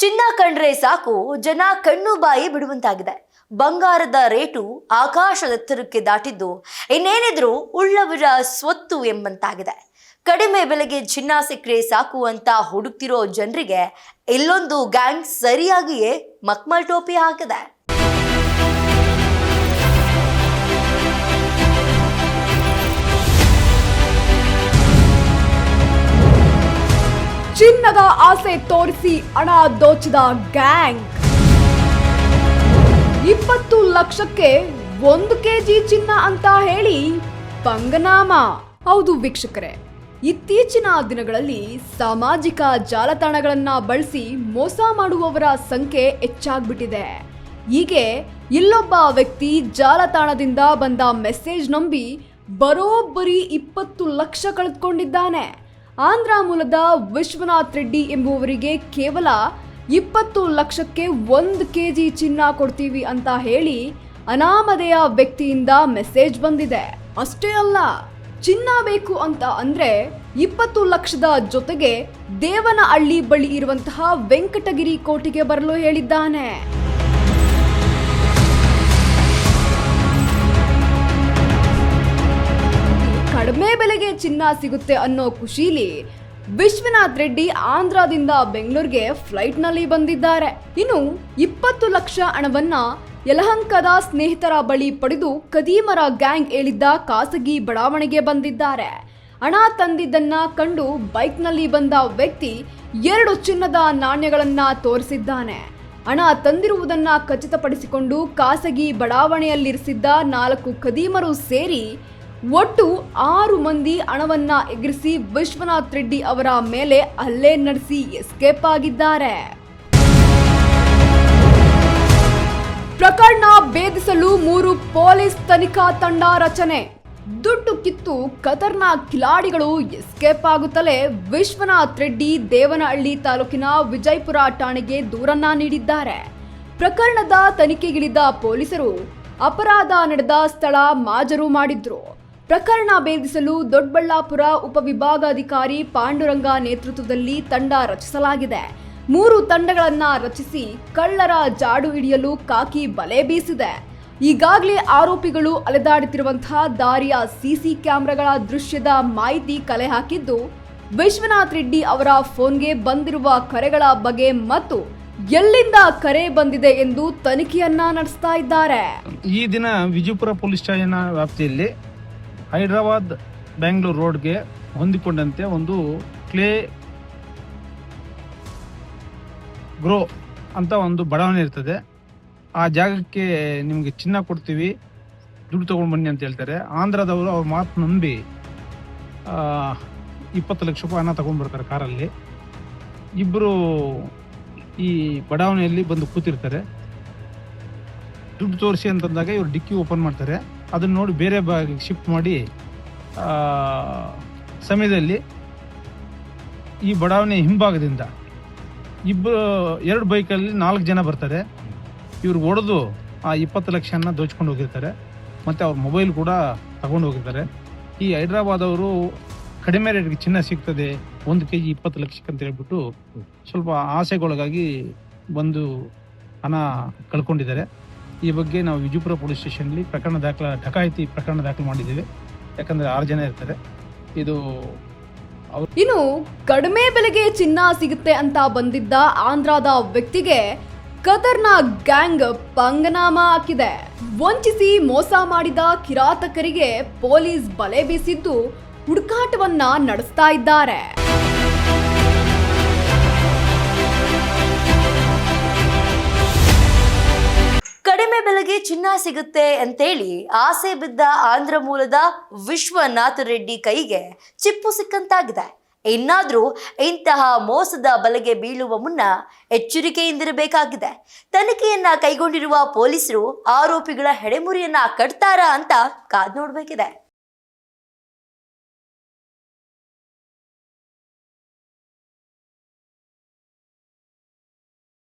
ಚಿನ್ನ ಕಂಡ್ರೆ ಸಾಕು ಜನ ಕಣ್ಣು ಬಾಯಿ ಬಿಡುವಂತಾಗಿದೆ. ಬಂಗಾರದ ರೇಟು ಆಕಾಶದೆತ್ತರಕ್ಕೆ ದಾಟಿದ್ದು ಇನ್ನೇನಿದ್ರು ಉಳ್ಳವರ ಸ್ವತ್ತು ಎಂಬಂತಾಗಿದೆ. ಕಡಿಮೆ ಬೆಲೆಗೆ ಚಿನ್ನ ಸಿಕ್ಕರೆ ಸಾಕು ಅಂತ ಹುಡುಕ್ತಿರೋ ಜನರಿಗೆ ಇಲ್ಲೊಂದು ಗ್ಯಾಂಗ್ ಸರಿಯಾಗಿಯೇ ಮಕ್ಮಲ್ ಟೋಪಿ ಹಾಕಿದೆ. ಚಿನ್ನದ ಆಸೆ ತೋರಿಸಿ ಹಣ ದೋಚಿದ ಗ್ಯಾಂಗ್. 20 ಲಕ್ಷಕ್ಕೆ 1 ಕೆಜಿ ಚಿನ್ನ ಅಂತ ಹೇಳಿ ಪಂಗನಾಮ. ಹೌದು ವೀಕ್ಷಕರೇ, ಇತ್ತೀಚಿನ ದಿನಗಳಲ್ಲಿ ಸಾಮಾಜಿಕ ಜಾಲತಾಣಗಳನ್ನ ಬಳಸಿ ಮೋಸ ಮಾಡುವವರ ಸಂಖ್ಯೆ ಹೆಚ್ಚಾಗ್ಬಿಟ್ಟಿದೆ. ಹೀಗೆ ಇಲ್ಲೊಬ್ಬ ವ್ಯಕ್ತಿ ಜಾಲತಾಣದಿಂದ ಬಂದ ಮೆಸೇಜ್ ನಂಬಿ ಬರೋಬ್ಬರಿ 20 ಲಕ್ಷ ಕಳೆದುಕೊಂಡಿದ್ದಾನೆ. ಆಂಧ್ರ ಮೂಲದ ವಿಶ್ವನಾಥ್ ರೆಡ್ಡಿ ಎಂಬುವರಿಗೆ ಕೇವಲ 20 ಲಕ್ಷಕ್ಕೆ 1 ಕೆಜಿ ಚಿನ್ನ ಕೊಡ್ತೀವಿ ಅಂತ ಹೇಳಿ ಅನಾಮಧೇಯ ವ್ಯಕ್ತಿಯಿಂದ ಮೆಸೇಜ್ ಬಂದಿದೆ. ಅಷ್ಟೇ ಅಲ್ಲ, ಚಿನ್ನ ಬೇಕು ಅಂತ ಅಂದ್ರೆ 20 ಲಕ್ಷದ ಜೊತೆಗೆ ದೇವನಹಳ್ಳಿ ಬಳಿ ಇರುವಂತಹ ವೆಂಕಟಗಿರಿ ಕೋಟೆಗೆ ಬರಲು ಹೇಳಿದ್ದಾನೆ. ಕಡಿಮೆ ಬೆಲೆಗೆ ಚಿನ್ನ ಸಿಗುತ್ತೆ ಅನ್ನೋ ಖುಷಿಲಿ ವಿಶ್ವನಾಥ್ ರೆಡ್ಡಿ ಆಂಧ್ರದಿಂದ ಬೆಂಗಳೂರಿಗೆ ಫ್ಲೈಟ್ ನಲ್ಲಿ ಬಂದಿದ್ದಾರೆ. ಇನ್ನು 20 ಲಕ್ಷ ಹಣವನ್ನ ಯಲಹಂಕದ ಸ್ನೇಹಿತರ ಬಳಿ ಪಡೆದು ಕದೀಮರ ಗ್ಯಾಂಗ್ ಹೇಳಿದ್ದ ಖಾಸಗಿ ಬಡಾವಣೆಗೆ ಬಂದಿದ್ದಾರೆ. ಹಣ ತಂದಿದ್ದನ್ನ ಕಂಡು ಬೈಕ್ ನಲ್ಲಿ ಬಂದ ವ್ಯಕ್ತಿ 2 ಚಿನ್ನದ ನಾಣ್ಯಗಳನ್ನ ತೋರಿಸಿದ್ದಾನೆ. ಹಣ ತಂದಿರುವುದನ್ನ ಖಚಿತಪಡಿಸಿಕೊಂಡು ಖಾಸಗಿ ಬಡಾವಣೆಯಲ್ಲಿರಿಸಿದ್ದ 4 ಕದೀಮರು ಸೇರಿ ಒಟ್ಟು 6 ಮಂದಿ ಹಣವನ್ನ ಎಗರಿಸಿ ವಿಶ್ವನಾಥ್ ರೆಡ್ಡಿ ಅವರ ಮೇಲೆ ಹಲ್ಲೆ ನಡೆಸಿ ಎಸ್ಕೇಪ್ ಆಗಿದ್ದಾರೆ. ಪ್ರಕರಣ ಭೇದಿಸಲು 3 ಪೊಲೀಸ್ ತನಿಖಾ ತಂಡ ರಚನೆ. ದುಡ್ಡು ಕಿತ್ತು ಖತರ್ನಾಕ್ ಕಿಲಾಡಿಗಳು ಎಸ್ಕೇಪ್ ಆಗುತ್ತಲೇ ವಿಶ್ವನಾಥ್ ರೆಡ್ಡಿ ದೇವನಹಳ್ಳಿ ತಾಲೂಕಿನ ವಿಜಯಪುರ ಠಾಣೆಗೆ ದೂರನ್ನ ನೀಡಿದ್ದಾರೆ. ಪ್ರಕರಣದ ತನಿಖೆಗಿಳಿದ ಪೊಲೀಸರು ಅಪರಾಧ ನಡೆದ ಸ್ಥಳ ಮಾಜರು ಮಾಡಿದ್ರು. ಪ್ರಕರಣ ಭೇದಿಸಲು ದೊಡ್ಡಬಳ್ಳಾಪುರ ಉಪವಿಭಾಗಾಧಿಕಾರಿ ಪಾಂಡುರಂಗ ನೇತೃತ್ವದಲ್ಲಿ ತಂಡ ರಚಿಸಲಾಗಿದೆ. 3 ತಂಡಗಳನ್ನ ರಚಿಸಿ ಕಳ್ಳರ ಜಾಡು ಹಿಡಿಯಲು ಖಾಕಿ ಬಲೆ ಬೀಸಿದೆ. ಈಗಾಗಲೇ ಆರೋಪಿಗಳು ಅಲೆದಾಡುತ್ತಿರುವಂತಹ ದಾರಿಯ ಸಿಸಿ ಕ್ಯಾಮೆರಾಗಳ ದೃಶ್ಯದ ಮಾಹಿತಿ ಕಲೆ ಹಾಕಿದ್ದು, ವಿಶ್ವನಾಥ್ ರೆಡ್ಡಿ ಅವರ ಫೋನ್ಗೆ ಬಂದಿರುವ ಕರೆಗಳ ಬಗ್ಗೆ ಮತ್ತು ಎಲ್ಲಿಂದ ಕರೆ ಬಂದಿದೆ ಎಂದು ತನಿಖೆಯನ್ನ ನಡೆಸ್ತಾ ಇದ್ದಾರೆ. ಈ ದಿನ ವಿಜಯಪುರ ಪೊಲೀಸ್ ಠಾಣೆಯ ವ್ಯಾಪ್ತಿಯಲ್ಲಿ ಹೈದರಾಬಾದ್ ಬೆಂಗಳೂರು ರೋಡ್ಗೆ ಹೊಂದಿಕೊಂಡಂತೆ ಒಂದು ಕ್ಲೇ ಗ್ರೋ ಅಂತ ಒಂದು ಬಡಾವಣೆ ಇರ್ತದೆ. ಆ ಜಾಗಕ್ಕೆ ನಿಮಗೆ ಚಿನ್ನ ಕೊಡ್ತೀವಿ, ದುಡ್ಡು ತೊಗೊಂಡು ಬನ್ನಿ ಅಂತ ಹೇಳ್ತಾರೆ. ಆಂಧ್ರದವರು ಅವ್ರ ಮಾತು ನಂಬಿ 20 ಲಕ್ಷ ರೂಪಾಯಿ ಹಣ ತಗೊಂಡ್ಬರ್ತಾರೆ ಕಾರಲ್ಲಿ. ಇಬ್ಬರು ಈ ಬಡಾವಣೆಯಲ್ಲಿ ಬಂದು ಕೂತಿರ್ತಾರೆ. ದುಡ್ಡು ತೋರಿಸಿ ಅಂತಂದಾಗ ಇವ್ರು ಡಿಕ್ಕಿ ಓಪನ್ ಮಾಡ್ತಾರೆ. ಅದನ್ನ ನೋಡಿ ಬೇರೆ ಬಾಗಿಗೆ ಶಿಫ್ಟ್ ಮಾಡಿ ಸಮಯದಲ್ಲಿ ಈ ಬಡಾವಣೆ ಹಿಂಭಾಗದಿಂದ 2 ಬೈಕಲ್ಲಿ 4 ಜನ ಬರ್ತಾರೆ. ಇವ್ರು ಹೊಡೆದು ಆ 20 ಲಕ್ಷನ ದೋಚ್ಕೊಂಡು ಹೋಗಿರ್ತಾರೆ. ಮತ್ತು ಅವ್ರ ಮೊಬೈಲ್ ಕೂಡ ತಗೊಂಡು ಹೋಗಿರ್ತಾರೆ. ಈ ಹೈದರಾಬಾದ್ ಅವರು ಕಡಿಮೆ ರೇಟ್ಗೆ ಚಿನ್ನ ಸಿಗ್ತದೆ, 1 ಕೆಜಿ 20 ಲಕ್ಷಕ್ಕೆ ಅಂತ ಹೇಳ್ಬಿಟ್ಟು ಸ್ವಲ್ಪ ಆಸೆಗೊಳಗಾಗಿ ಬಂದು ಹಣ ಕಳ್ಕೊಂಡಿದ್ದಾರೆ. ಈ ಬಗ್ಗೆ ನಾವು ವಿಜಯಪುರ ಪೊಲೀಸ್ ಸ್ಟೇಷನ್ಲಿ ಡಕಾಯಿತಿ ಪ್ರಕರಣ ದಾಖಲು ಮಾಡಿದ್ದೇವೆ. ಯಾಕಂದ್ರೆ 6 ಜನ ಇರ್ತಾರೆ. ಇನ್ನು ಕಡಿಮೆ ಬೆಲೆಗೆ ಚಿನ್ನ ಸಿಗುತ್ತೆ ಅಂತ ಬಂದಿದ್ದ ಆಂಧ್ರದ ವ್ಯಕ್ತಿಗೆ ಖತರ್ನಾಕ್ ಗ್ಯಾಂಗ್ ಪಂಗನಾಮ ಹಾಕಿದೆ. ವಂಚಿಸಿ ಮೋಸ ಮಾಡಿದ ಕಿರಾತಕರಿಗೆ ಪೊಲೀಸ್ ಬಲೆ ಬೀಸಿದ್ದು ಹುಡುಕಾಟವನ್ನ ನಡೆಸ್ತಾ ಇದ್ದಾರೆ. ಕಡಿಮೆ ಬೆಲೆಗೆ ಚಿನ್ನ ಸಿಗುತ್ತೆ ಅಂತೇಳಿ ಆಸೆ ಬಿದ್ದ ಆಂಧ್ರ ಮೂಲದ ವಿಶ್ವನಾಥ್ ರೆಡ್ಡಿ ಕೈಗೆ ಚಿಪ್ಪು ಸಿಕ್ಕಂತಾಗಿದೆ. ಇನ್ನಾದ್ರೂ ಇಂತಹ ಮೋಸದ ಬಲೆಗೆ ಬೀಳುವ ಮುನ್ನ ಎಚ್ಚರಿಕೆಯಿಂದಿರಬೇಕಾಗಿದೆ. ತನಿಖೆಯನ್ನ ಕೈಗೊಂಡಿರುವ ಪೊಲೀಸರು ಆರೋಪಿಗಳ ಹೆಡೆಮುರಿಯನ್ನ ಕಟ್ತಾರಾ ಅಂತ ಕಾದ್ ನೋಡ್ಬೇಕಿದೆ.